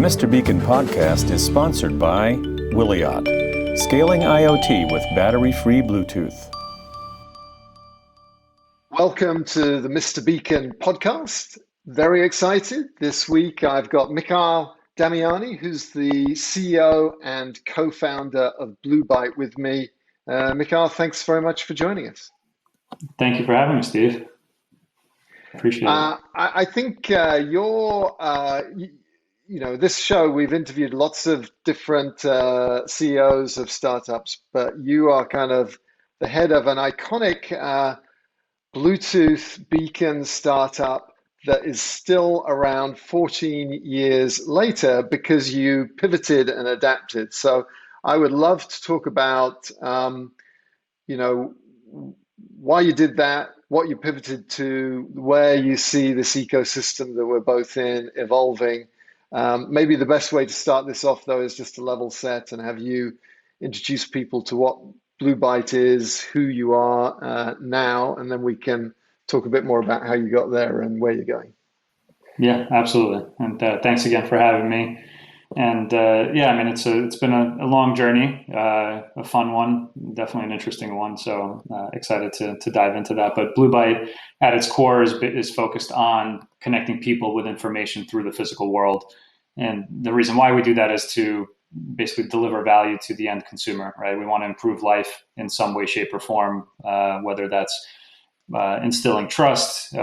Mr. Beacon podcast is sponsored by Williot, scaling IoT with battery-free Bluetooth. Welcome to the Mr. Beacon podcast. Very excited. This week I've got Mikhail Damiani, who's the CEO and co-founder of Blue Byte with me. Mikhail, thanks very much for joining us. Thank you for having me, Steve. Appreciate it. I think this show, we've interviewed lots of different CEOs of startups, but you are kind of the head of an iconic Bluetooth beacon startup that is still around 14 years later because you pivoted and adapted. So I would love to talk about, why you did that, what you pivoted to, where you see this ecosystem that we're both in evolving. Maybe the best way to start this off, though, is just to level set and have you introduce people to what Blue Byte is, who you are now, and then we can talk a bit more about how you got there and where you're going. Yeah, absolutely. And thanks again for having me. And it's been a long journey, a fun one, definitely an interesting one. So excited to dive into that. But Blue Byte at its core is focused on connecting people with information through the physical world. And the reason why we do that is to basically deliver value to the end consumer, right? We want to improve life in some way, shape, or form, whether that's instilling trust,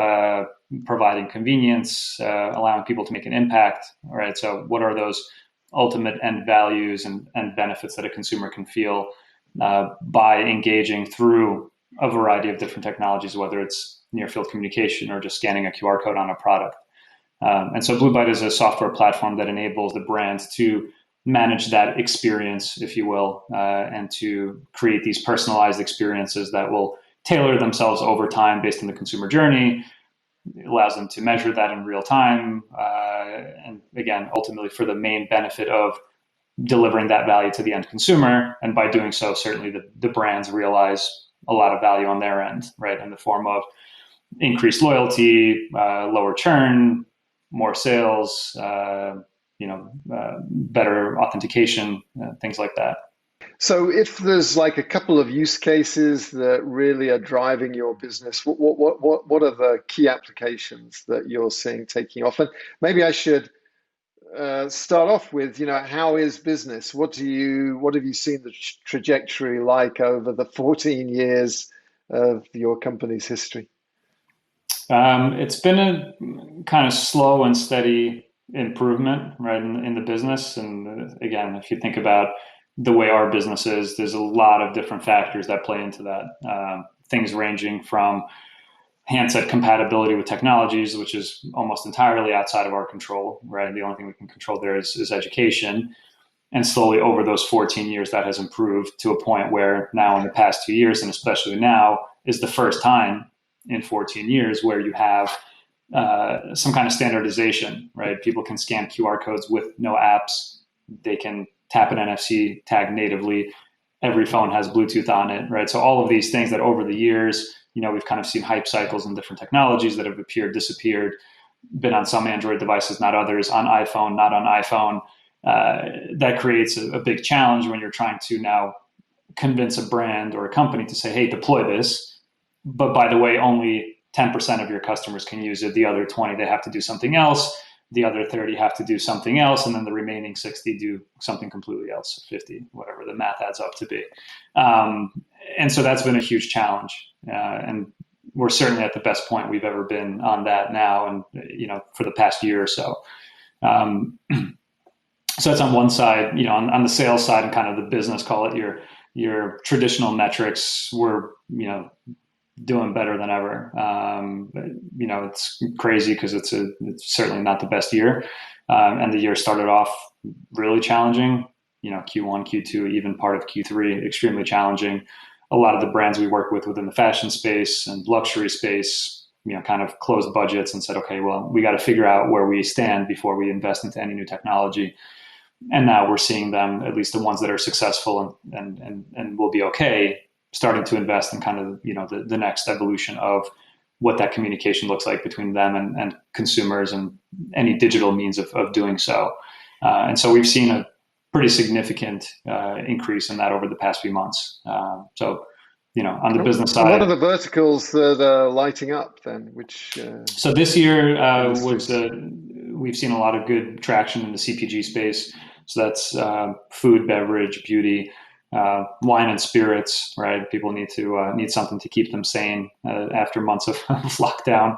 providing convenience, allowing people to make an impact, right? So what are those ultimate end values and benefits that a consumer can feel by engaging through a variety of different technologies, whether it's near field communication or just scanning a QR code on a product. And so Blue Byte is a software platform that enables the brands to manage that experience, if you will, and to create these personalized experiences that will tailor themselves over time based on the consumer journey. It allows them to measure that in real time. And again, ultimately for the main benefit of delivering that value to the end consumer. And by doing so, certainly the brands realize a lot of value on their end, right? In the form of increased loyalty, lower churn, more sales, better authentication, things like that. So if there's like a couple of use cases that really are driving your business, what are the key applications that you're seeing taking off? And maybe I should start off with, how is business? What have you seen the trajectory like over the 14 years of your company's history? It's been a kind of slow and steady improvement, right, in the business. And again, if you think about the way our business is, there's a lot of different factors that play into that. Things ranging from handset compatibility with technologies, which is almost entirely outside of our control, right? The only thing we can control there is education. And slowly over those 14 years, that has improved to a point where now in the past 2 years, and especially now, is the first time in 14 years where you have some kind of standardization, right? People can scan QR codes with no apps. They can tap an NFC tag natively. Every phone has Bluetooth on it, right? So all of these things that over the years, we've kind of seen hype cycles in different technologies that have appeared, disappeared, been on some Android devices, not others, on iPhone, not on iPhone. That creates a big challenge when you're trying to now convince a brand or a company to say, hey, deploy this. But by the way, only 10% of your customers can use it. The other 20, they have to do something else. The other 30 have to do something else. And then the remaining 60 do something completely else, 50, whatever the math adds up to be. And so that's been a huge challenge. And we're certainly at the best point we've ever been on that now. And, for the past year or so. So that's on one side, on the sales side and kind of the business, call it your traditional metrics, we're, doing better than ever. It's crazy because it's certainly not the best year. And the year started off really challenging, Q1, Q2, even part of Q3, extremely challenging. A lot of the brands we work with within the fashion space and luxury space, kind of closed budgets and said, okay, well, we got to figure out where we stand before we invest into any new technology. And now we're seeing them, at least the ones that are successful and will be okay, starting to invest in kind of, the next evolution of what that communication looks like between them and consumers and any digital means of doing so. And so we've seen a pretty significant increase in that over the past few months. So, on the business side. What are the verticals that are lighting up then? So this year industries? we've seen a lot of good traction in the CPG space. So that's food, beverage, beauty, wine and spirits, right? People need something to keep them sane after months of lockdown.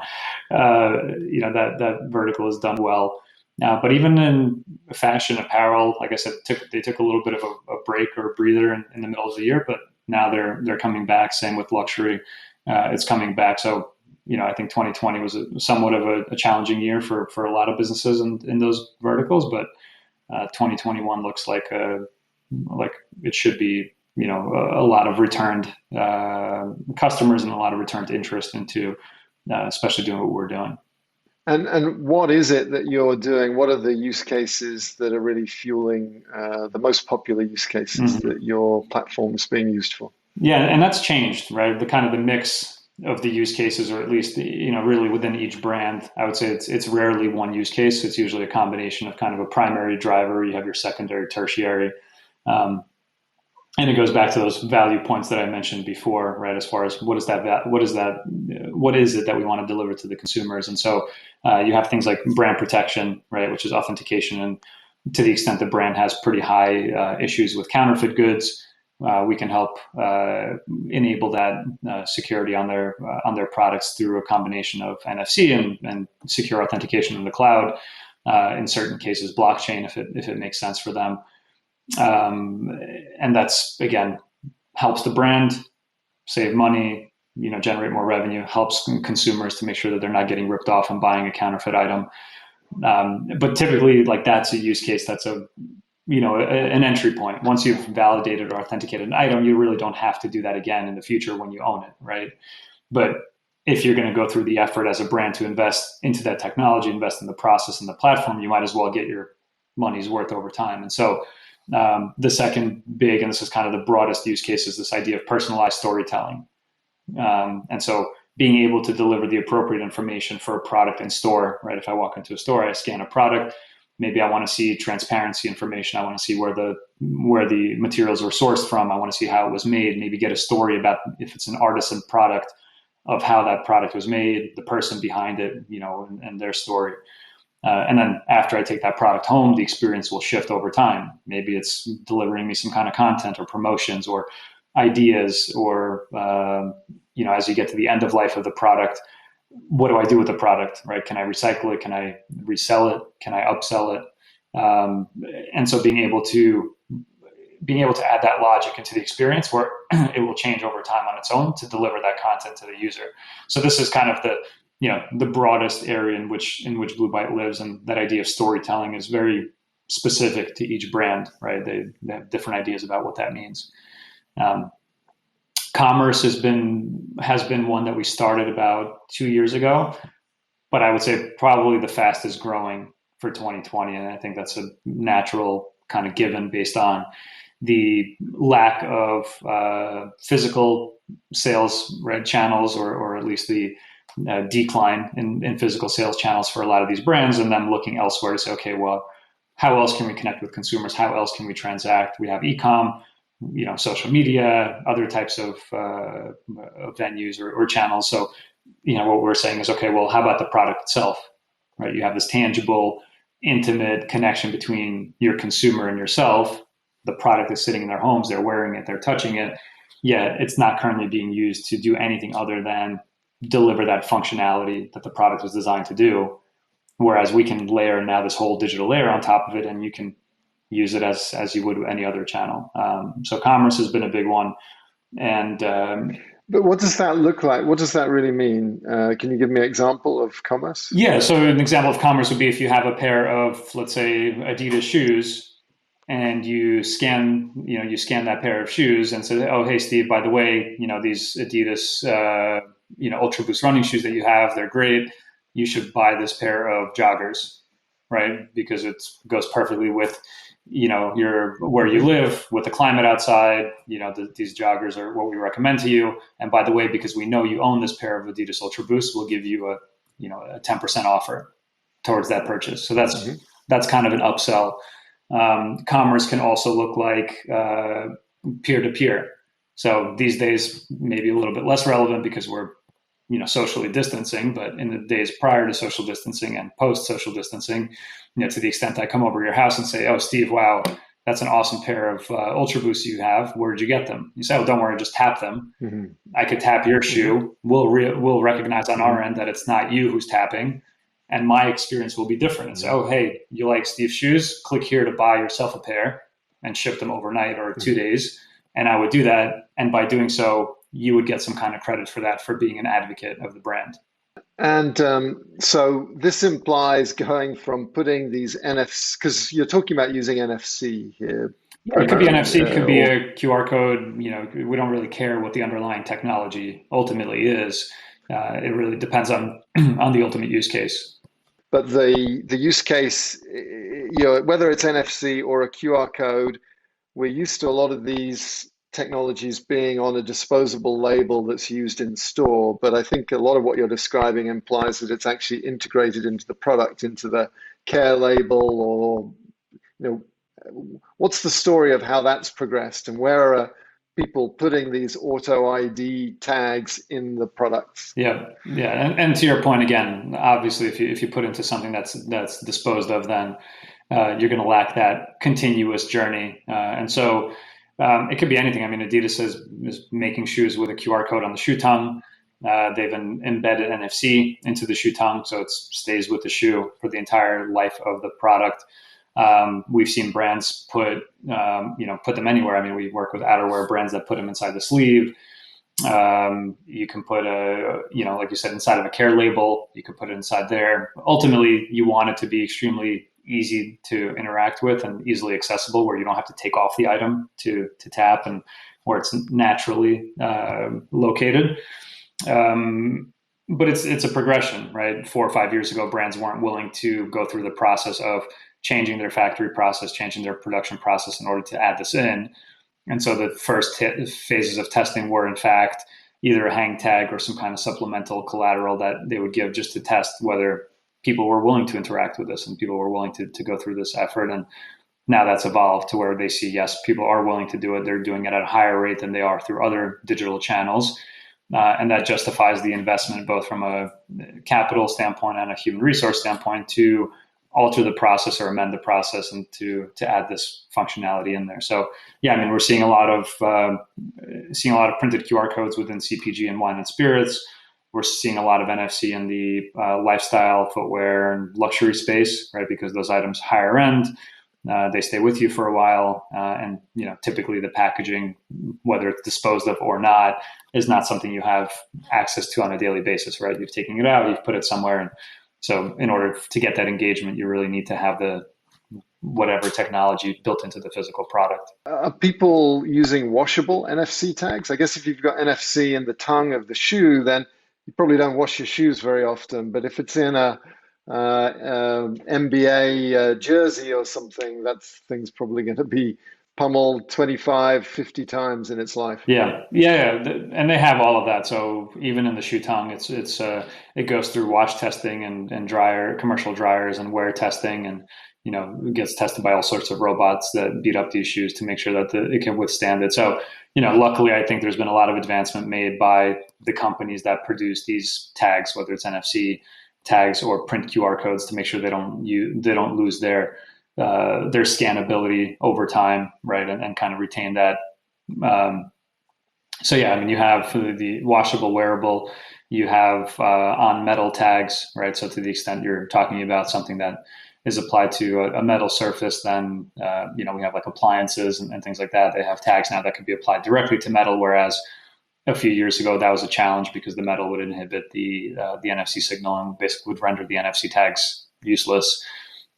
That vertical has done well. But even in fashion apparel, like I said, they took a little bit of a break or a breather in the middle of the year, but now they're coming back. Same with luxury, it's coming back. So I think 2020 was somewhat of a challenging year for a lot of businesses in those verticals, but 2021 looks like it should be. A lot of returned customers and a lot of returned interest into, especially doing what we're doing. And what is it that you're doing? What are the use cases that are really fueling the most popular use cases that your platform is being used for? Yeah, and that's changed, right? The mix of the use cases, or at least really within each brand. I would say it's rarely one use case. It's usually a combination of kind of a primary driver. You have your secondary, tertiary. And it goes back to those value points that I mentioned before, right? As far as what is it that we want to deliver to the consumers? And so you have things like brand protection, right? Which is authentication. And to the extent the brand has pretty high issues with counterfeit goods, we can help enable that security on their products through a combination of NFC and secure authentication in the cloud. In certain cases, blockchain, if it makes sense for them. And that's, again, helps the brand save money, generate more revenue, helps consumers to make sure that they're not getting ripped off and buying a counterfeit item. But typically, that's a use case that's an entry point. Once you've validated or authenticated an item, you really don't have to do that again in the future when you own it, right? But if you're going to go through the effort as a brand to invest into that technology, invest in the process and the platform, you might as well get your money's worth over time. And so the second big, and this is kind of the broadest use case, is this idea of personalized storytelling. And so being able to deliver the appropriate information for a product in store, right? If I walk into a store, I scan a product, maybe I want to see transparency information. I want to see where the materials are sourced from. I want to see how it was made, maybe get a story about, if it's an artisan product, of how that product was made, the person behind it, and their story. And then after I take that product home, the experience will shift over time. Maybe it's delivering me some kind of content or promotions or ideas, or, as you get to the end of life of the product, what do I do with the product, right? Can I recycle it? Can I resell it? Can I upsell it? And so being able to add that logic into the experience where it will change over time on its own to deliver that content to the user. So this is kind of the broadest area in which Blue Byte lives, and that idea of storytelling is very specific to each brand, right? They have different ideas about what that means. Commerce has been one that we started about 2 years ago, but I would say probably the fastest growing for 2020, and I think that's a natural kind of given based on the lack of physical sales, right, channels, or at least the decline in physical sales channels for a lot of these brands, and them looking elsewhere to say, okay, well, how else can we connect with consumers? How else can we transact? We have e-com, social media, other types of venues or channels. So, what we're saying is, okay, well, how about the product itself, right? You have this tangible, intimate connection between your consumer and yourself. The product is sitting in their homes, they're wearing it, they're touching it, yet it's not currently being used to do anything other than deliver that functionality that the product was designed to do. Whereas we can layer now this whole digital layer on top of it, and you can use it as you would any other channel. So commerce has been a big one. And but what does that look like? What does that really mean? Can you give me an example of commerce? Yeah, so an example of commerce would be if you have a pair of, let's say, Adidas shoes, and you scan that pair of shoes and say, oh, hey, Steve, by the way, these Adidas, Ultra Boost running shoes that you have, they're great. You should buy this pair of joggers, right? Because it goes perfectly with, where you live, with the climate outside. These joggers are what we recommend to you. And by the way, because we know you own this pair of Adidas Ultra Boost, we'll give you a 10% offer towards that purchase. So that's that's kind of an upsell. Commerce can also look like peer-to-peer. So these days, maybe a little bit less relevant because we're socially distancing, but in the days prior to social distancing and post social distancing, to the extent I come over to your house and say, "Oh, Steve, wow, that's an awesome pair of Ultra Boosts you have. Where did you get them?" You say, "Oh, don't worry, just tap them." Mm-hmm. I could tap your shoe. We'll recognize on our end that it's not you who's tapping, and my experience will be different. It's, "Oh, hey, you like Steve's shoes? Click here to buy yourself a pair and ship them overnight or 2 days." And I would do that, and by doing so, you would get some kind of credit for that, for being an advocate of the brand. And so this implies going from putting these NFC, because you're talking about using NFC here. Yeah, it could be NFC, it could be a QR code. We don't really care what the underlying technology ultimately is. It really depends on the ultimate use case. But the use case, whether it's NFC or a QR code, we're used to a lot of these technologies being on a disposable label that's used in store. But I think a lot of what you're describing implies that it's actually integrated into the product, into the care label, or, what's the story of how that's progressed, and where are people putting these auto ID tags in the products? Yeah. And to your point, again, obviously, if you put into something that's disposed of, then you're going to lack that continuous journey. And so it could be anything. I mean, Adidas is making shoes with a QR code on the shoe tongue. They've embedded NFC into the shoe tongue, so it stays with the shoe for the entire life of the product. We've seen brands put them anywhere. I mean, we work with outerwear brands that put them inside the sleeve. You can put like you said, inside of a care label. You could put it inside there. Ultimately, you want it to be extremely easy to interact with and easily accessible, where you don't have to take off the item to tap, and where it's naturally located. But it's a progression, right? 4 or 5 years ago, brands weren't willing to go through the process of changing their factory process, changing their production process in order to add this in. And so the first phases of testing were, in fact, either a hang tag or some kind of supplemental collateral that they would give just to test whether people were willing to interact with this and people were willing to go through this effort. And now that's evolved to where they see, yes, people are willing to do it. They're doing it at a higher rate than they are through other digital channels. And that justifies the investment, both from a capital standpoint and a human resource standpoint, to alter the process or amend the process and to add this functionality in there. So yeah, I mean, we're seeing a lot of printed QR codes within CPG and wine and spirits. We're seeing a lot of NFC in the lifestyle, footwear, and luxury space, right? Because those items higher end, they stay with you for a while, and typically the packaging, whether it's disposed of or not, is not something you have access to on a daily basis, right? You've taken it out, you've put it somewhere, and so in order to get that engagement, you really need to have the whatever technology built into the physical product. Are people using washable NFC tags? I guess if you've got NFC in the tongue of the shoe, then you probably don't wash your shoes very often. But if it's in a NBA jersey or something, that thing's probably going to be pummeled 25, 50 times in its life. Yeah. And they have all of that. So even in the shoe tongue, it goes through wash testing and commercial dryers and wear testing, and it gets tested by all sorts of robots that beat up these shoes to make sure that it can withstand it. So luckily, I think there's been a lot of advancement made by the companies that produce these tags, whether it's NFC tags or print QR codes, to make sure they don't lose their scannability over time, right? And kind of retain that. So yeah, I mean, you have the washable wearable, you have on metal tags, right? So to the extent you're talking about something that is applied to a metal surface, then we have like appliances and things like that. They have tags now that can be applied directly to metal, whereas a few years ago that was a challenge because the metal would inhibit the NFC signal and basically would render the NFC tags useless.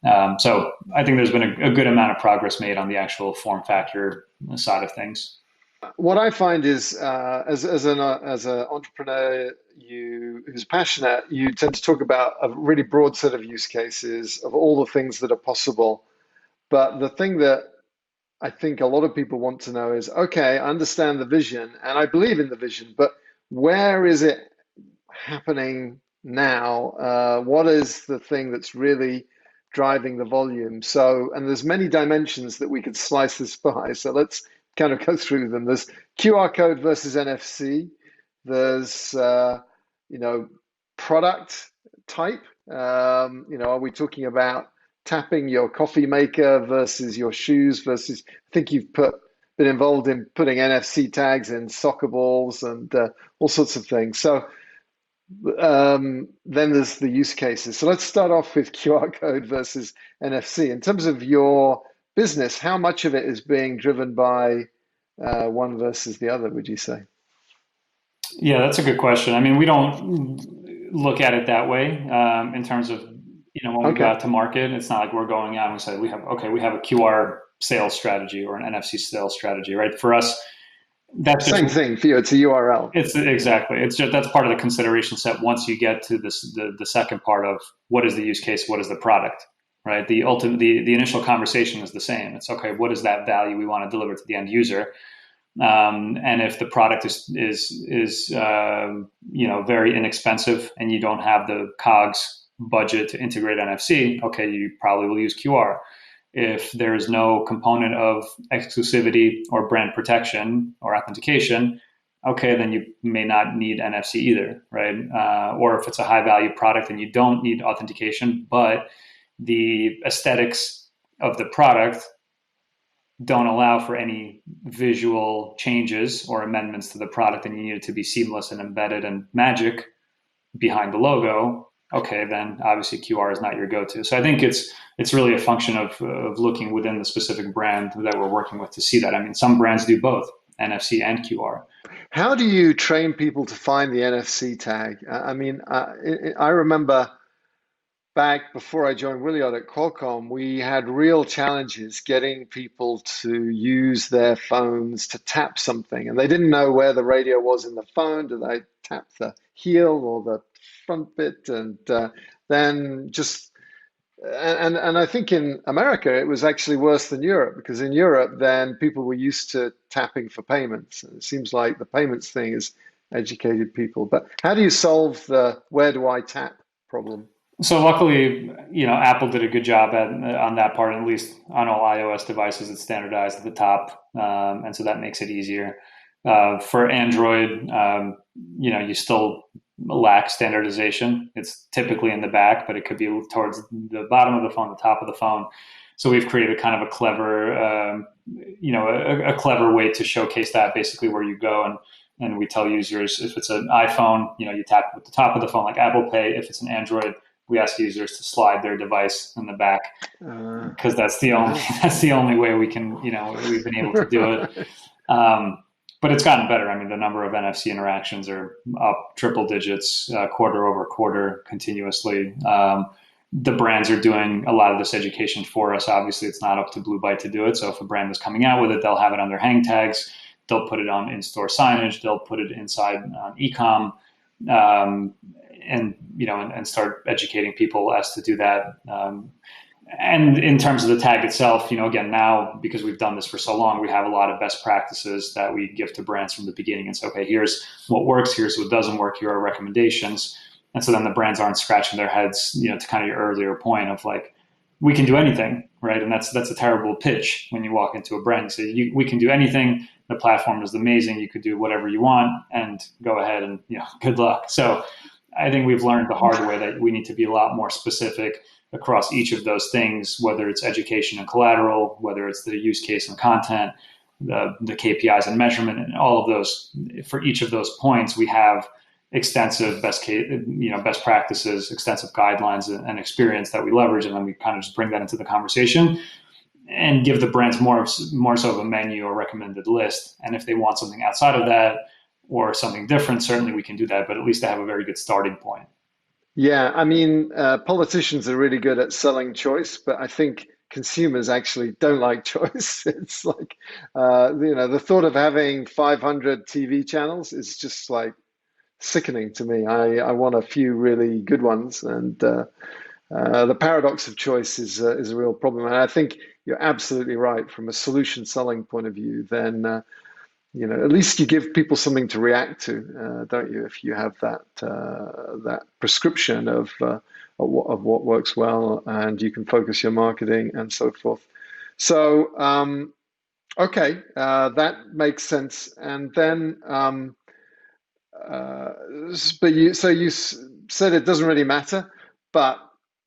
So I think there's been a good amount of progress made on the actual form factor side of things. What I find is, as an entrepreneur who's passionate, you tend to talk about a really broad set of use cases of all the things that are possible. But the thing that I think a lot of people want to know is, okay, I understand the vision and I believe in the vision, but where is it happening now? What is the thing that's really driving the volume. So, and there's many dimensions that we could slice this by. So let's kind of go through them. There's QR code versus NFC. There's, product type. Are we talking about tapping your coffee maker versus your shoes versus, I think you've been involved in putting NFC tags in soccer balls and all sorts of things. So then there's the use cases. So let's start off with QR code versus NFC. In terms of your business, how much of it is being driven by one versus the other, would you say? Yeah, that's a good question. I mean, we don't look at it that way in terms of, when we go out to market. It's not like we're going out and we say we have a QR sales strategy or an NFC sales strategy, right? For us, that's same thing for you. It's a URL. It's exactly. It's just that's part of the consideration set. Once you get to this, the second part of what is the use case, what is the product, right? The initial conversation is the same. It's okay. What is that value we want to deliver to the end user? And if the product is very inexpensive and you don't have the COGS budget to integrate NFC, okay, you probably will use QR. If there's no component of exclusivity or brand protection or authentication, okay, then you may not need NFC either, right? Or if it's a high value product and you don't need authentication, but the aesthetics of the product don't allow for any visual changes or amendments to the product and you need it to be seamless and embedded and magic behind the logo, okay, then obviously QR is not your go-to. So I think it's really a function of looking within the specific brand that we're working with to see that. I mean, some brands do both, NFC and QR. How do you train people to find the NFC tag? I mean, I remember back before I joined Williot at Qualcomm, we had real challenges getting people to use their phones to tap something. And they didn't know where the radio was in the phone. Did I tap the heel or the front bit? And then just, and I think in America, it was actually worse than Europe, because in Europe, then people were used to tapping for payments. And it seems like the payments thing has educated people. But how do you solve the where do I tap problem? So luckily, Apple did a good job on that part. At least on all iOS devices, it's standardized at the top, and so that makes it easier. For Android, you still lack standardization. It's typically in the back, but it could be towards the bottom of the phone, the top of the phone. So we've created kind of a clever, a clever way to showcase that, basically where you go and we tell users if it's an iPhone, you tap with the top of the phone like Apple Pay. If it's an Android, we ask users to slide their device in the back because that's the only way we can, we've been able to do it. But it's gotten better. I mean, the number of NFC interactions are up triple digits, quarter over quarter, continuously. The brands are doing a lot of this education for us. Obviously, it's not up to Blue Byte to do it. So if a brand is coming out with it, they'll have it on their hang tags. They'll put it on in-store signage. They'll put it inside on e-com. And start educating people as to do that. And in terms of the tag itself, again, now, because we've done this for so long, we have a lot of best practices that we give to brands from the beginning and say, okay, here's what works, here's what doesn't work, here are recommendations. And so then the brands aren't scratching their heads, to kind of your earlier point of like, we can do anything, right? And that's a terrible pitch when you walk into a brand and say, we can do anything. The platform is amazing. You could do whatever you want and go ahead and, good luck. So I think we've learned the hard way that we need to be a lot more specific across each of those things, whether it's education and collateral, whether it's the use case and content, the KPIs and measurement, and all of those. For each of those points, we have extensive best practices, extensive guidelines and experience that we leverage, and then we kind of just bring that into the conversation and give the brands more so of a menu or recommended list. And if they want something outside of that, or something different, certainly we can do that, but at least they have a very good starting point. Yeah, I mean, politicians are really good at selling choice, but I think consumers actually don't like choice. It's like, the thought of having 500 TV channels is just like sickening to me. I want a few really good ones, and the paradox of choice is a real problem. And I think you're absolutely right from a solution selling point of view. Then at least you give people something to react to, don't you? If you have that prescription of what works well, and you can focus your marketing and so forth. So okay, that makes sense. And then, but you said it doesn't really matter, but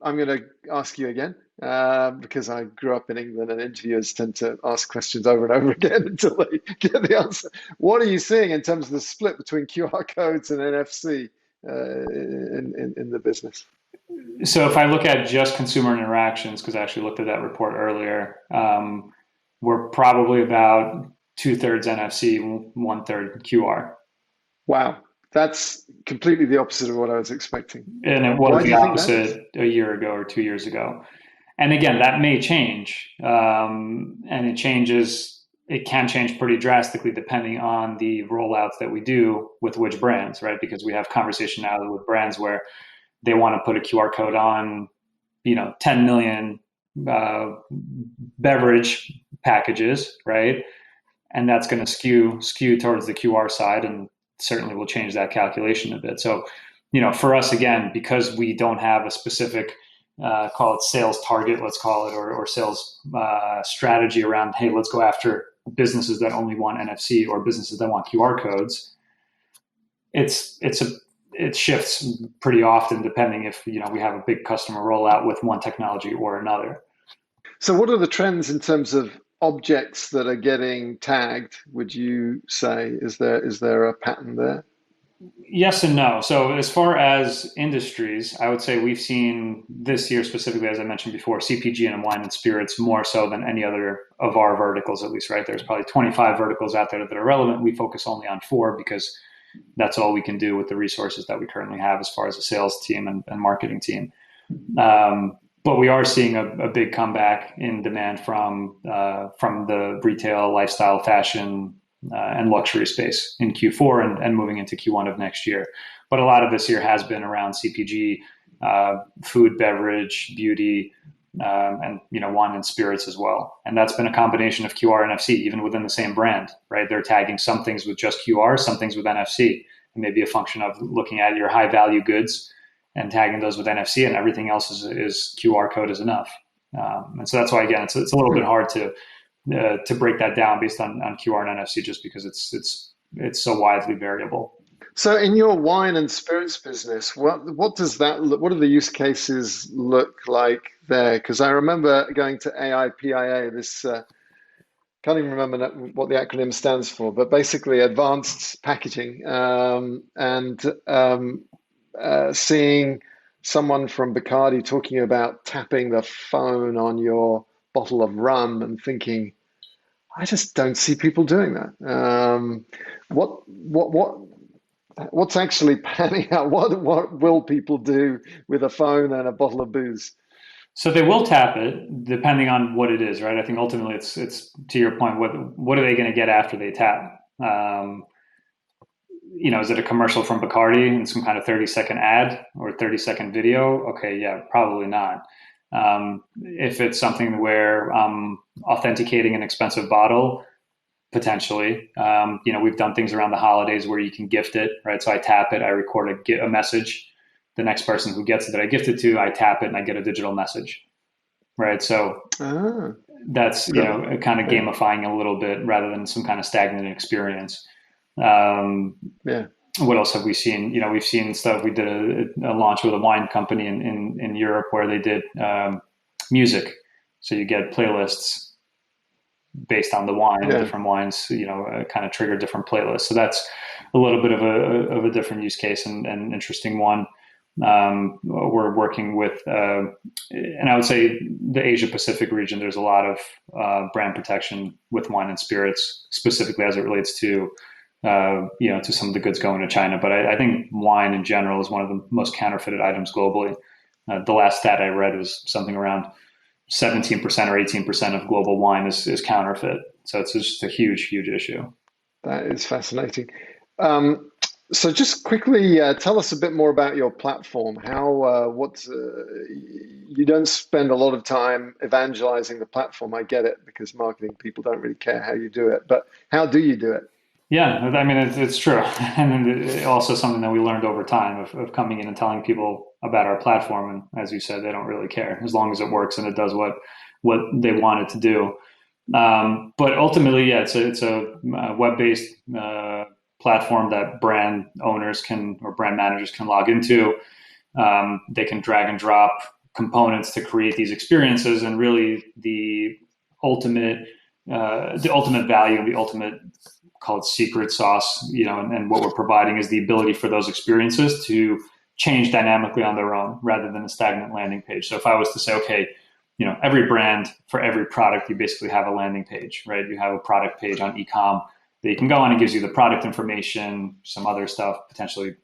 I'm going to ask you again because I grew up in England and interviewers tend to ask questions over and over again until they get the answer. What are you seeing in terms of the split between QR codes and NFC in the business? So if I look at just consumer interactions, because I actually looked at that report earlier, we're probably about 2/3 NFC, 1/3 QR. Wow, that's completely the opposite of what I was expecting. And it Why was do the you think that is? opposite a year ago or 2 years ago. And again, that may change. And it can change pretty drastically depending on the rollouts that we do with which brands, right? Because we have conversation now with brands where they want to put a QR code on, 10 million beverage packages, right? And that's going to skew towards the QR side, and certainly will change that calculation a bit. So, for us, again, because we don't have a specific, call it sales target, let's call it, or sales strategy around, hey, let's go after businesses that only want NFC or businesses that want QR codes. It shifts pretty often depending if we have a big customer rollout with one technology or another. So what are the trends in terms of objects that are getting tagged, would you say? Is there a pattern there? Yes and no. So as far as industries, I would say we've seen this year specifically, as I mentioned before, CPG and wine and spirits more so than any other of our verticals, at least, right? There's probably 25 verticals out there that are relevant. We focus only on 4 because that's all we can do with the resources that we currently have as far as a sales team and marketing team. But we are seeing a big comeback in demand from the retail, lifestyle, fashion, and luxury space in Q4 and moving into Q1 of next year. But a lot of this year has been around CPG, food, beverage, beauty, and wine and spirits as well. And that's been a combination of QR and NFC, even within the same brand, right? They're tagging some things with just QR, some things with NFC. It may be a function of looking at your high value goods and tagging those with NFC, and everything else is QR code is enough. And so that's why, again, it's a little bit hard to break that down based on QR and NFC, just because it's so widely variable. So in your wine and spirits business, what does that look, what do the use cases look like there? Because I remember going to AIPIA, this can't even remember what the acronym stands for, but basically advanced packaging, and seeing someone from Bacardi talking about tapping the phone on your bottle of rum and thinking, I just don't see people doing that. What's actually panning out? What will people do with a phone and a bottle of booze? So they will tap it depending on what it is, right? I think ultimately it's to your point, what are they going to get after they tap? Is it a commercial from Bacardi and some kind of 30-second ad or 30-second video? Okay, yeah, probably not. If it's something where I'm authenticating an expensive bottle, potentially. We've done things around the holidays where you can gift it, right? So I tap it, I record a message. The next person who gets it that I gifted to, I tap it and I get a digital message, right? So that's, kind of gamifying a little bit rather than some kind of stagnant experience. What else have we seen? We've seen stuff. We did a launch with a wine company in Europe where they did music. So you get playlists based on the wine, different wines, kind of trigger different playlists. So that's a little bit of a different use case and interesting one. We're working with, and I would say the Asia Pacific region, there's a lot of brand protection with wine and spirits, specifically as it relates to, to some of the goods going to China. But I think wine in general is one of the most counterfeited items globally. The last stat I read was something around 17% or 18% of global wine is counterfeit. So it's just a huge, huge issue. That is fascinating. So just quickly tell us a bit more about your platform. You don't spend a lot of time evangelizing the platform. I get it, because marketing people don't really care how you do it. But how do you do it? Yeah, I mean, it's true. And then also something that we learned over time of coming in and telling people about our platform. And as you said, they don't really care as long as it works and it does what they want it to do. But ultimately, yeah, it's a web-based platform that brand owners can, or brand managers can log into. They can drag and drop components to create these experiences, and really ultimate, the ultimate value and the ultimate, call it secret sauce, and what we're providing is the ability for those experiences to change dynamically on their own rather than a stagnant landing page. So if I was to say, okay, every brand for every product, you basically have a landing page, right? You have a product page on e-com that you can go on. It gives you the product information, some other stuff, potentially,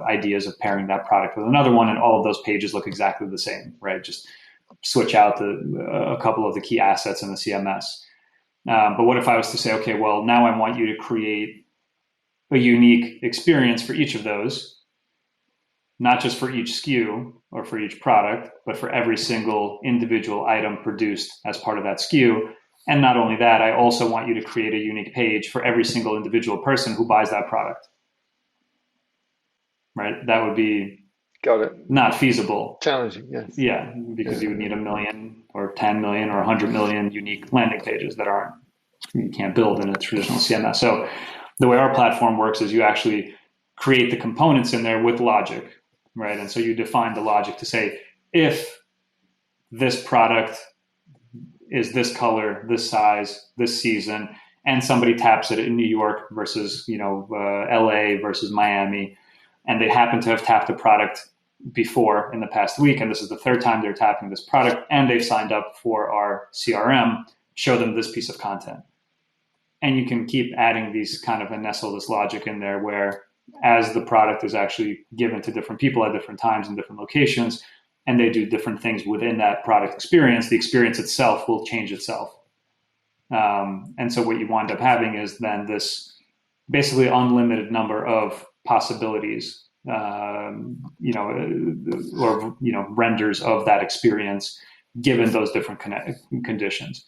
ideas of pairing that product with another one. And all of those pages look exactly the same, right? Just switch out a couple of the key assets in the CMS. But what if I was to say, okay, well, now I want you to create a unique experience for each of those, not just for each SKU or for each product, but for every single individual item produced as part of that SKU. And not only that, I also want you to create a unique page for every single individual person who buys that product. Right? That would be Got it. Not feasible. Challenging, yes. Yeah, because you would need 1 million or 10 million or 100 million unique landing pages that you can't build in a traditional CMS. So the way our platform works is you actually create the components in there with logic, right? And so you define the logic to say, if this product is this color, this size, this season, and somebody taps it in New York versus, LA versus Miami, and they happen to have tapped the product before in the past week, and this is the third time they're tapping this product, and they've signed up for our CRM, show them this piece of content. And you can keep adding these kind of nestle this logic in there where as the product is actually given to different people at different times in different locations, and they do different things within that product experience, the experience itself will change itself. And so what you wind up having is then this basically unlimited number of possibilities, renders of that experience given those different conditions.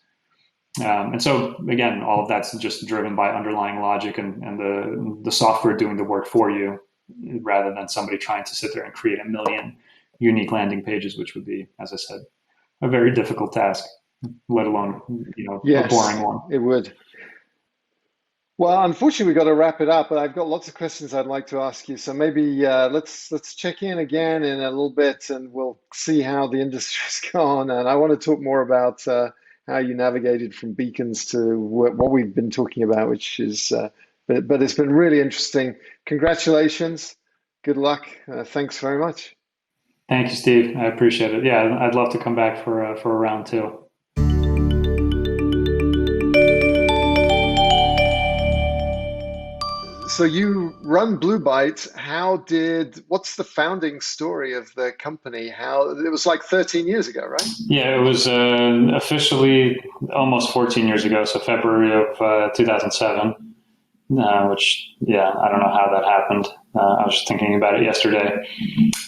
And so again, all of that's just driven by underlying logic and the software doing the work for you, rather than somebody trying to sit there and create 1 million unique landing pages, which would be, as I said, a very difficult task, let alone, yes, a boring one. It would. Well, unfortunately, we've got to wrap it up, but I've got lots of questions I'd like to ask you. So maybe let's check in again in a little bit, and we'll see how the industry's gone. And I want to talk more about how you navigated from beacons to what we've been talking about, which is, but it's been really interesting. Congratulations. Good luck. Thanks very much. Thank you, Steve. I appreciate it. Yeah, I'd love to come back for a round two. So you run Blue Byte. What's the founding story of the company? It was like 13 years ago, right? Yeah, it was officially almost 14 years ago. So February of 2007, which, I don't know how that happened. I was just thinking about it yesterday.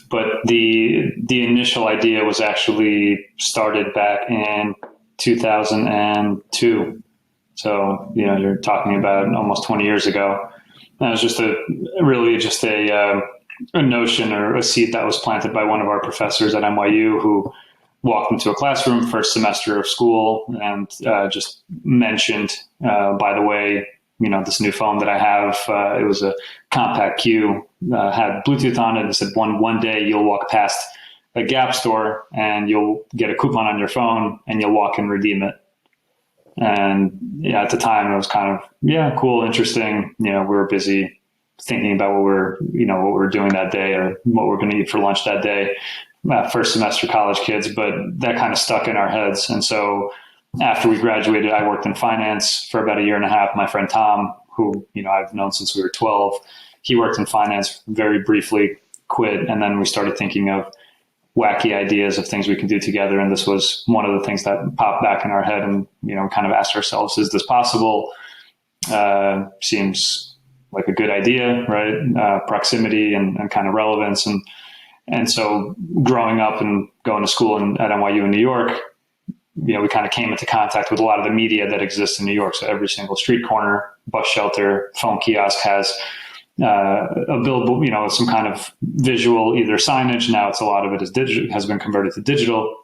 But the initial idea was actually started back in 2002. So, you're talking about almost 20 years ago. That was just a notion or a seed that was planted by one of our professors at NYU, who walked into a classroom first semester of school and just mentioned, by the way, this new phone that I have, it was a compact Q, had Bluetooth on it. It said one day you'll walk past a Gap store and you'll get a coupon on your phone and you'll walk and redeem it. And at the time it was kind of, cool, interesting. We were busy thinking about what we're doing that day or what we're going to eat for lunch that day. First semester college kids, but that kind of stuck in our heads. And so after we graduated, I worked in finance for about 1.5 years. My friend Tom, who, I've known since we were 12, he worked in finance very briefly, quit. And then we started thinking of wacky ideas of things we can do together. And this was one of the things that popped back in our head and, kind of asked ourselves, is this possible? Seems like a good idea, right? Proximity and kind of relevance. And so growing up and going to school at NYU in New York, we kind of came into contact with a lot of the media that exists in New York. So every single street corner, bus shelter, phone kiosk has a billboard, some kind of visual, either signage. Now it's a lot of it is digital, has been converted to digital.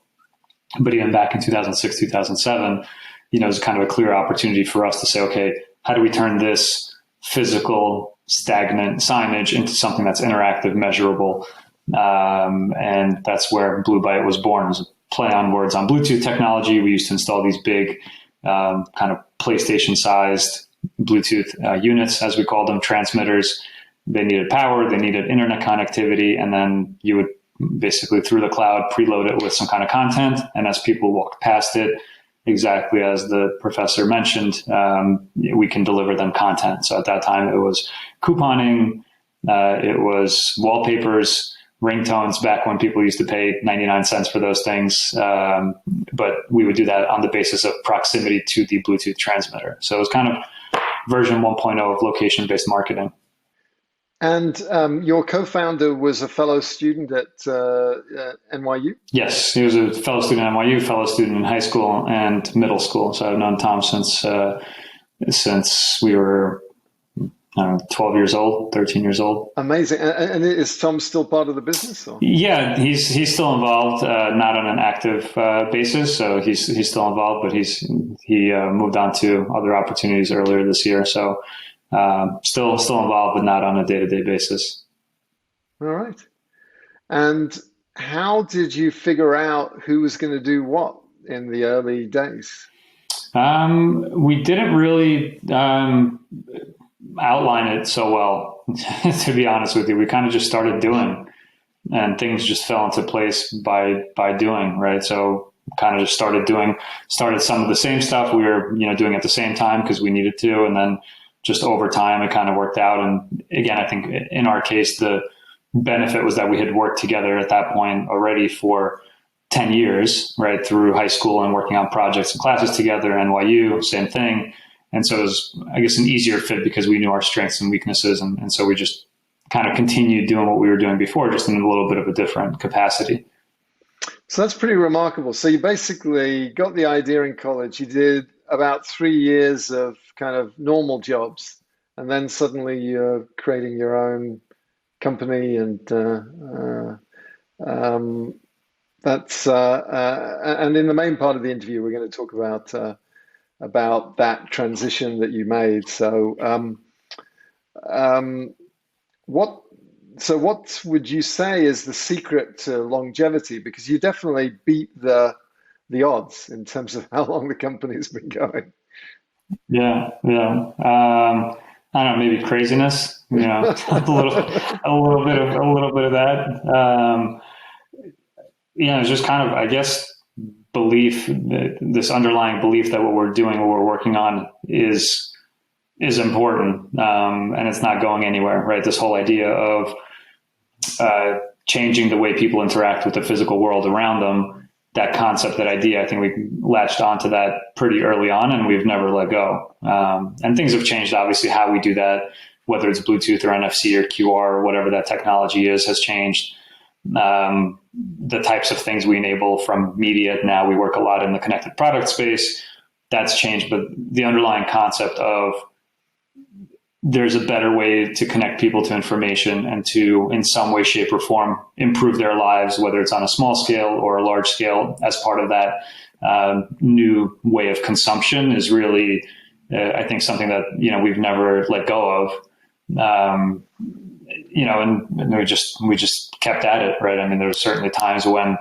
But even back in 2006, 2007, it was kind of a clear opportunity for us to say, okay, how do we turn this physical, stagnant signage into something that's interactive, measurable? And that's where Blue Byte was born. It was a play on words on Bluetooth technology. We used to install these big kind of PlayStation-sized Bluetooth units, as we called them, transmitters. They needed power, they needed internet connectivity, and then you would basically through the cloud preload it with some kind of content. And as people walk past it, exactly as the professor mentioned, we can deliver them content. So at that time, it was couponing, it was wallpapers, ringtones, back when people used to pay 99 cents for those things. But we would do that on the basis of proximity to the Bluetooth transmitter. So it was kind of version 1.0 of location-based marketing. And your co-founder was a fellow student at NYU? Yes, he was a fellow student at NYU, fellow student in high school and middle school. So I've known Tom since we were 12 years old, 13 years old. Amazing. And is Tom still part of the business? Or? Yeah, he's still involved, not on an active basis. So he's still involved, but he moved on to other opportunities earlier this year. So still involved, but not on a day-to-day basis. All right. And how did you figure out who was going to do what in the early days? We didn't really outline it so well, to be honest with you. We kind of just started doing, and things just fell into place by doing, right? So kind of just started some of the same stuff we were, doing at the same time because we needed to, and then just over time, it kind of worked out. And again, I think in our case, the benefit was that we had worked together at that point already for 10 years, right, through high school and working on projects and classes together, NYU, same thing. And so it was, I guess, an easier fit because we knew our strengths and weaknesses. And so we just kind of continued doing what we were doing before, just in a little bit of a different capacity. So that's pretty remarkable. So you basically got the idea in college. You did about 3 years of kind of normal jobs, and then suddenly you're creating your own company, and that's and in the main part of the interview, we're going to talk about that transition that you made. So, what would you say is the secret to longevity? Because you definitely beat the odds in terms of how long the company's been going. Yeah. I don't know, maybe craziness, a little bit of that. It's just kind of, I guess, belief, this underlying belief that what we're doing, what we're working on is important, and it's not going anywhere, right? This whole idea of changing the way people interact with the physical world around them, that concept, that idea, I think we latched onto that pretty early on, and we've never let go. And things have changed, obviously, how we do that, whether it's Bluetooth or NFC or QR or whatever that technology is, has changed. The types of things we enable from media. Now we work a lot in the connected product space. That's changed, but the underlying concept of there's a better way to connect people to information and to, in some way, shape, or form, improve their lives, whether it's on a small scale or a large scale, as part of that new way of consumption is really, I think, something that, we've never let go of. And we just kept at it, right? I mean, there were certainly times when,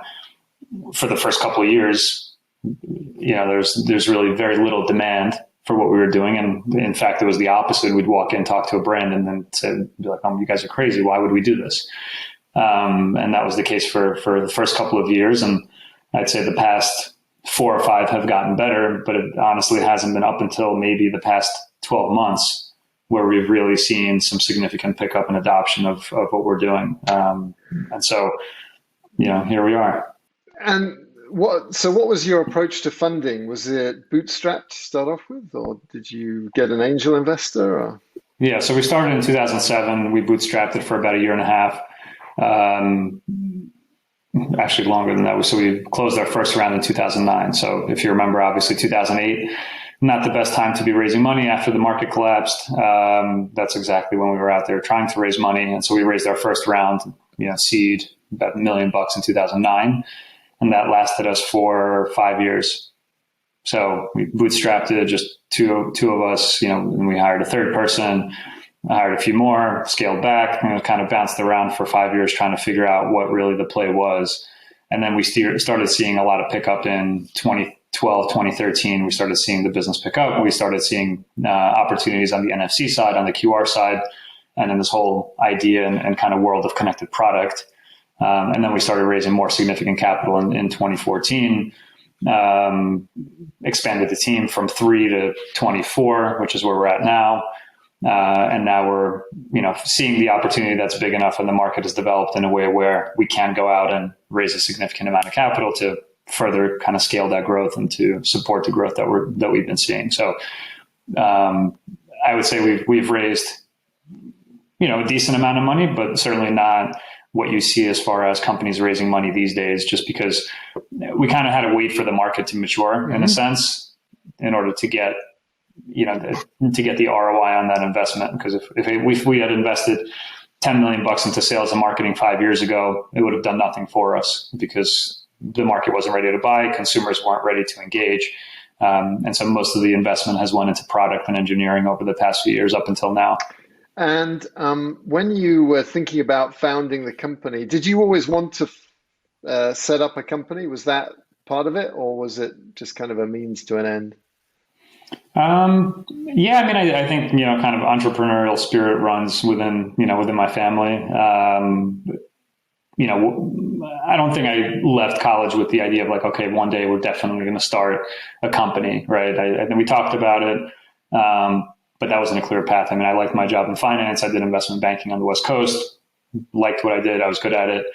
for the first couple of years, there's really very little demand for what we were doing. And in fact, it was the opposite. We'd walk in, talk to a brand, and then be like, "Oh, you guys are crazy. Why would we do this?" And that was the case for the first couple of years. And I'd say the past 4 or 5 have gotten better, but it honestly hasn't been up until maybe the past 12 months where we've really seen some significant pickup and adoption of what we're doing. And so, here we are. And what was your approach to funding? Was it bootstrapped to start off with, or did you get an angel investor? Or? Yeah, so we started in 2007. We bootstrapped it for about a year and a half. actually longer than that. So we closed our first round in 2009. So if you remember, obviously 2008, not the best time to be raising money after the market collapsed. That's exactly when we were out there trying to raise money. And so we raised our first round, seed, about $1 million in 2009. And that lasted us for 5 years. So we bootstrapped it, just two of us, and we hired a third person. I hired a few more, scaled back, and kind of bounced around for 5 years trying to figure out what really the play was. And then we started seeing a lot of pickup in 2012, 2013. We started seeing the business pick up. We started seeing opportunities on the NFC side, on the QR side, and in this whole idea and kind of world of connected product. And then we started raising more significant capital in 2014. Expanded the team from 3 to 24, which is where we're at now. And now we're, seeing the opportunity that's big enough and the market has developed in a way where we can go out and raise a significant amount of capital to further kind of scale that growth and to support the growth that we've been seeing. So, I would say we've raised, a decent amount of money, but certainly not what you see as far as companies raising money these days, just because we kind of had to wait for the market to mature in a sense in order to get, to get the ROI on that investment. Because if we had invested $10 million into sales and marketing 5 years ago, it would have done nothing for us because the market wasn't ready to buy, consumers weren't ready to engage. And so most of the investment has went into product and engineering over the past few years up until now. And when you were thinking about founding the company, did you always want to set up a company? Was that part of it, or was it just kind of a means to an end? Yeah, I think, kind of entrepreneurial spirit runs within my family. I don't think I left college with the idea of like, okay, one day we're definitely going to start a company, right? I think we talked about it, but that wasn't a clear path. I liked my job in finance. I did investment banking on the West Coast, liked what I did. I was good at it.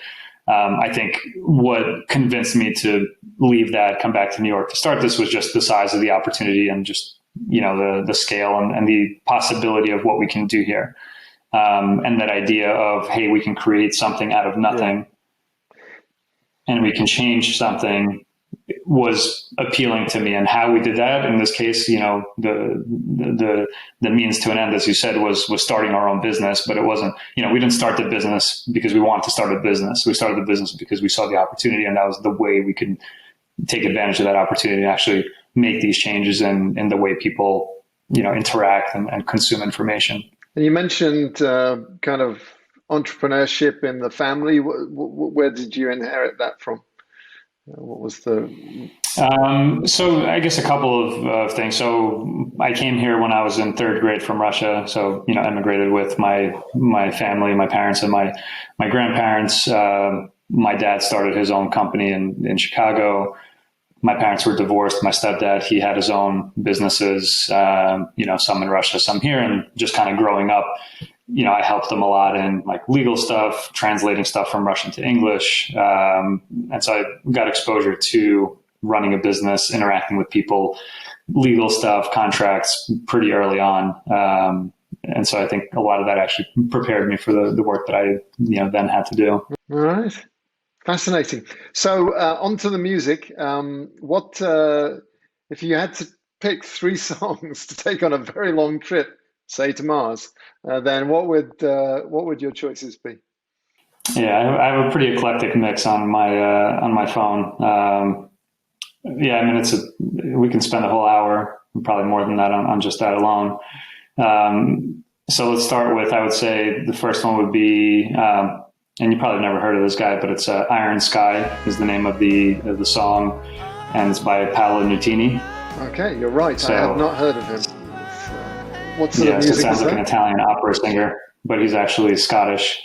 I think what convinced me to leave that, come back to New York to start this was just the size of the opportunity and just, the scale and the possibility of what we can do here. And that idea of, hey, we can create something out of nothing and we can change something was appealing to me. And how we did that in this case, the means to an end, as you said, was starting our own business, but it wasn't, we didn't start the business because we wanted to start a business. We started the business because we saw the opportunity, and that was the way we could take advantage of that opportunity and actually make these changes in the way people, interact and consume information. And you mentioned kind of entrepreneurship in the family. Where did you inherit that from? What was the... So I guess a couple of things. So I came here when I was in third grade from Russia. So, emigrated with my family, my parents and my grandparents. My dad started his own company in Chicago. My parents were divorced. My stepdad, he had his own businesses, some in Russia, some here. And just kind of growing up, I helped them a lot in like legal stuff, translating stuff from Russian to English. And so I got exposure to running a business, interacting with people, legal stuff, contracts pretty early on. And so I think a lot of that actually prepared me for the work that I, then had to do. All right. Fascinating. So onto the music. What if you had to pick 3 songs to take on a very long trip, say to Mars, then what would your choices be? Yeah, I have a pretty eclectic mix on my phone. We can spend a whole hour, probably more than that, on just that alone. So let's start with, I would say the first one would be, and you probably never heard of this guy, but it's Iron Sky is the name of the song, and it's by Paolo Nutini. Okay, you're right. So, I have not heard of him. What sort of music it sounds is like that? An Italian opera singer, but he's actually Scottish.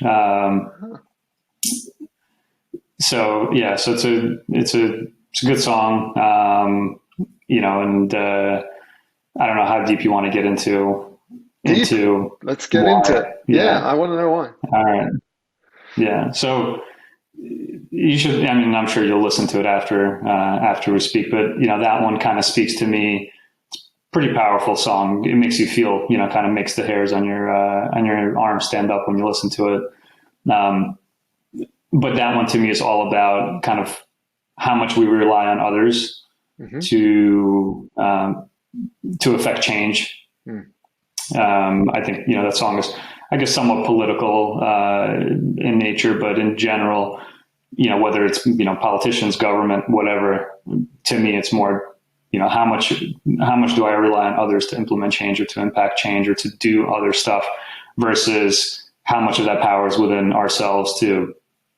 So it's a good song, and I don't know how deep you want to get into. Let's get why. into it. Yeah, I want to know why. All right. Yeah. So you should. I'm sure you'll listen to it after we speak. But that one kind of speaks to me. It's a pretty powerful song. It makes you feel. Kind of makes the hairs on your arm stand up when you listen to it. but that one to me is all about kind of how much we rely on others Mm-hmm. to affect change. Mm. I think, that song is, I guess, somewhat political in nature, but in general, whether it's, politicians, government, whatever, to me, it's more, how much do I rely on others to implement change or to impact change or to do other stuff versus how much of that power is within ourselves to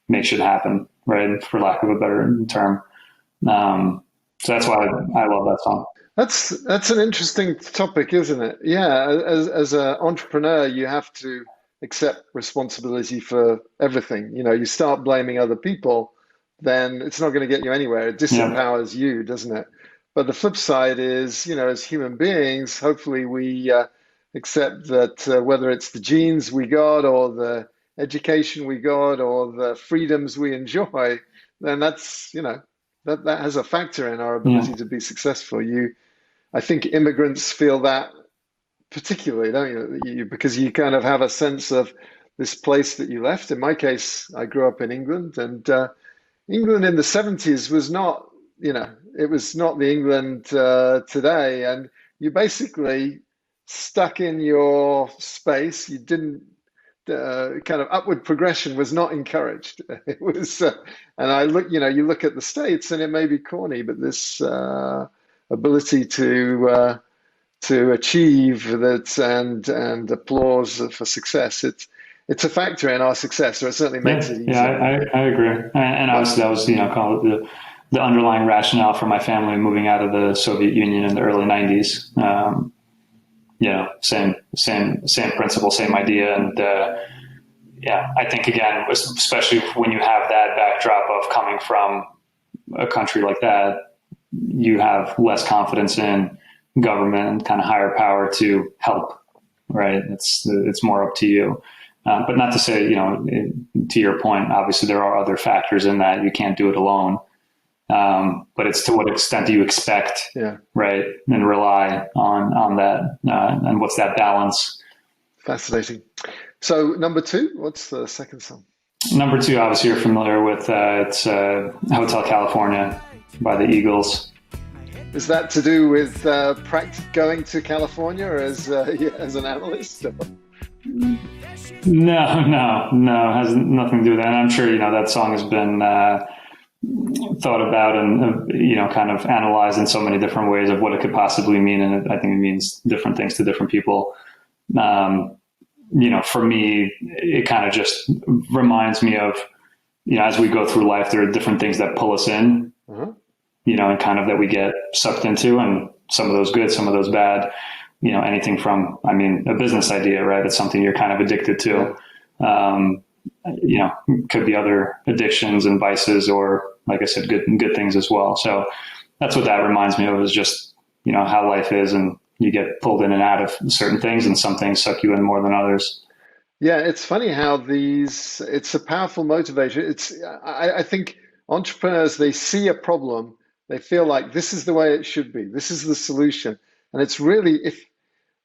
make shit happen, right? For lack of a better term. So that's why I love that song. That's an interesting topic, isn't it? Yeah, as an entrepreneur, you have to accept responsibility for everything. You start blaming other people, then it's not going to get you anywhere. It Yeah. disempowers you, doesn't it? But the flip side is, as human beings, hopefully we accept that whether it's the genes we got or the education we got or the freedoms we enjoy, then that's, that has a factor in our Yeah. ability to be successful. I think immigrants feel that particularly, don't you? Because you kind of have a sense of this place that you left. In my case, I grew up in England, and England in the 70s was not, it was not the England today. And you basically stuck in your space. You didn't, kind of upward progression was not encouraged. It was, and you look at the States, and it may be corny, but this ability to achieve that and applause for success. It's a factor in our success, or it certainly makes Yeah, it yeah, easier. I agree. And But obviously that was, called the underlying rationale for my family moving out of the Soviet Union in the early 90s. Same principle, same idea. And, yeah, I think again, especially when you have that backdrop of coming from a country like that, you have less confidence in government and kind of higher power to help, right? It's more up to you. But not to say, to your point, obviously there are other factors in that. You can't do it alone. But it's to what extent do you expect, yeah, right? And rely on that. And what's that balance? fascinating. So number two, what's the second song? Number two, obviously you're familiar with, it's Hotel California by the Eagles. Is that to do with going to California as as an analyst? No, it has nothing to do with that. And I'm sure, that song has been thought about and, kind of analyzed in so many different ways of what it could possibly mean. And I think it means different things to different people. For me, it kind of just reminds me of, as we go through life, there are different things that pull us in, Uh-huh. And kind of that we get sucked into, and some of those good, some of those bad, anything from, a business idea, right? It's something you're kind of addicted to. Could be other addictions and vices, or like I said, good things as well. So that's what that reminds me of, is just, how life is, and you get pulled in and out of certain things, and some things suck you in more than others. Yeah, it's funny how it's a powerful motivator. I think entrepreneurs, they see a problem, they feel like this is the way it should be, this is the solution. And it's really,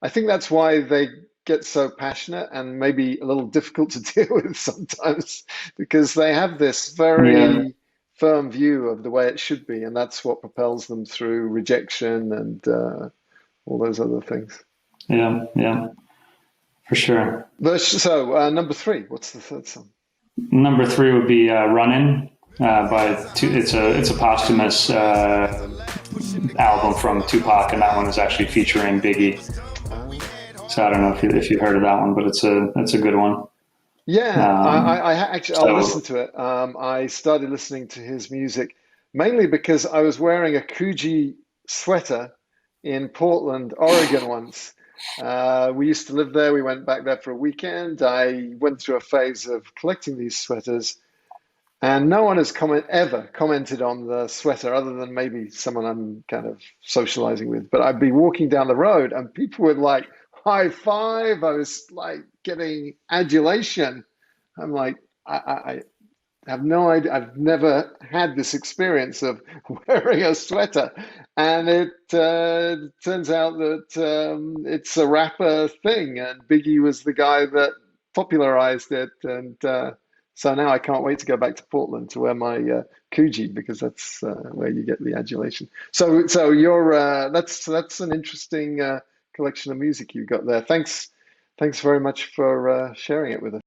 I think that's why they get so passionate and maybe a little difficult to deal with sometimes, because they have this Yeah, very firm view of the way it should be. And that's what propels them through rejection and all those other things. yeah, for sure. So, number three, what's the third song? Number three would be "Runnin'" it's a posthumous album from Tupac, and that one is actually featuring Biggie. So I don't know if you heard of that one, but it's a good one. Yeah, actually, I'll So listen to it. I started listening to his music mainly because I was wearing a Coogee sweater in Portland, Oregon once. We used to live there. We went back there for a weekend. I went through a phase of collecting these sweaters, and no one has ever commented on the sweater other than maybe someone I'm kind of socializing with. But I'd be walking down the road and people would like high five. I was like getting adulation. I'm like, I have no idea. I've never had this experience of wearing a sweater. And it turns out that it's a rapper thing. And Biggie was the guy that popularized it. And So now I can't wait to go back to Portland to wear my Coogee, because that's where you get the adulation. So you're that's an interesting collection of music you got there. Thanks very much for sharing it with us.